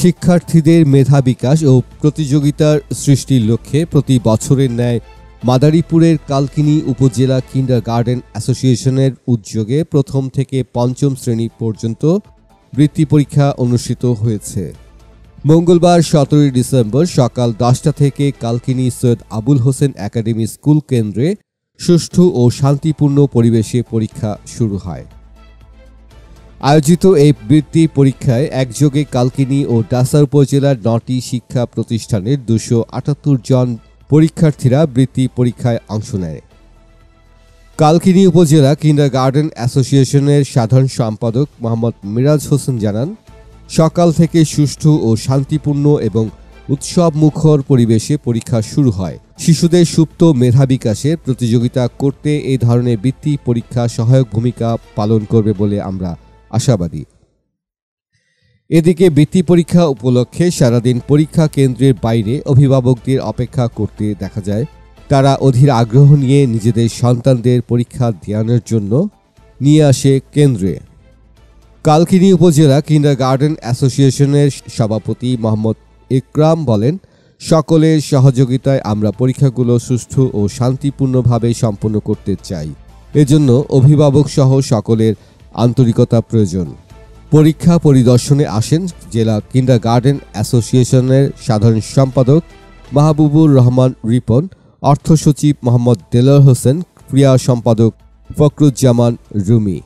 শিক্ষার্থীদের মেধা বিকাশ ও প্রতিযোগিতার সৃষ্টির লক্ষ্যে প্রতি বছরের ন্যায় মাদারীপুরের কালকিনি উপজেলা কিন্ডারগার্টেন অ্যাসোসিয়েশনের উদ্যোগে প্রথম থেকে পঞ্চম শ্রেণী পর্যন্ত বৃত্তি পরীক্ষা অনুষ্ঠিত হয়েছে। মঙ্গলবার 17 ডিসেম্বর সকাল 10টা থেকে কালকিনি সৈয়দ আবুল হোসেন একাডেমি স্কুল কেন্দ্রে সুষ্ঠু ও শান্তিপূর্ণ পরিবেশে পরীক্ষা শুরু হয়। আয়োজিত এই বৃত্তি পরীক্ষায় একযোগে কালকিনি ও ডাসার উপজেলার 9টি শিক্ষা প্রতিষ্ঠানের 278 জন পরীক্ষার্থীরা বৃত্তি পরীক্ষায় অংশ নেয়। কালকিনি উপজেলা কিন্ডারগার্টেন অ্যাসোসিয়েশনের সাধারণ সম্পাদক মোহাম্মদ মিরাজ হোসেন জানান, সকাল থেকে সুষ্ঠু ও শান্তিপূর্ণ এবং উৎসবমুখর পরিবেশে পরীক্ষা শুরু হয়। শিশুদের সুপ্ত মেধা বিকাশের প্রতিযোগিতা করতে এই ধরনের বৃত্তি পরীক্ষা সহায়ক ভূমিকা পালন করবে বলে আমরা আশাবাদী। এদিকে বৃত্তি পরীক্ষা উপলক্ষে সারাদিন পরীক্ষা কেন্দ্রের বাইরে অভিভাবকদের অপেক্ষা করতে দেখা যায়। তারা অধীর আগ্রহ নিয়ে নিজেদের সন্তানদের পরীক্ষা দেওয়ানোর জন্য নিয়ে আসে কেন্দ্রে। কালকিনি উপজেলা কিন্ডারগার্টেন অ্যাসোসিয়েশনের সভাপতি মোহাম্মদ ইকরাম বলেন, সকলের সহযোগিতায় আমরা পরীক্ষাগুলো সুষ্ঠু ও শান্তিপূর্ণভাবে সম্পন্ন করতে চাই। এজন্য অভিভাবক সহ সকলের আন্তরিকতা প্রয়োজন। পরীক্ষা পরিদর্শনে আসেন জেলা কিন্ডারগার্টেন অ্যাসোসিয়েশনের সাধারণ সম্পাদক মাহবুবুর রহমান রিপন, অর্থ সচিব মোহাম্মদ দেলোয়ার হোসেন, ক্রীড়া সম্পাদক ফখরুজ্জামান রুমি।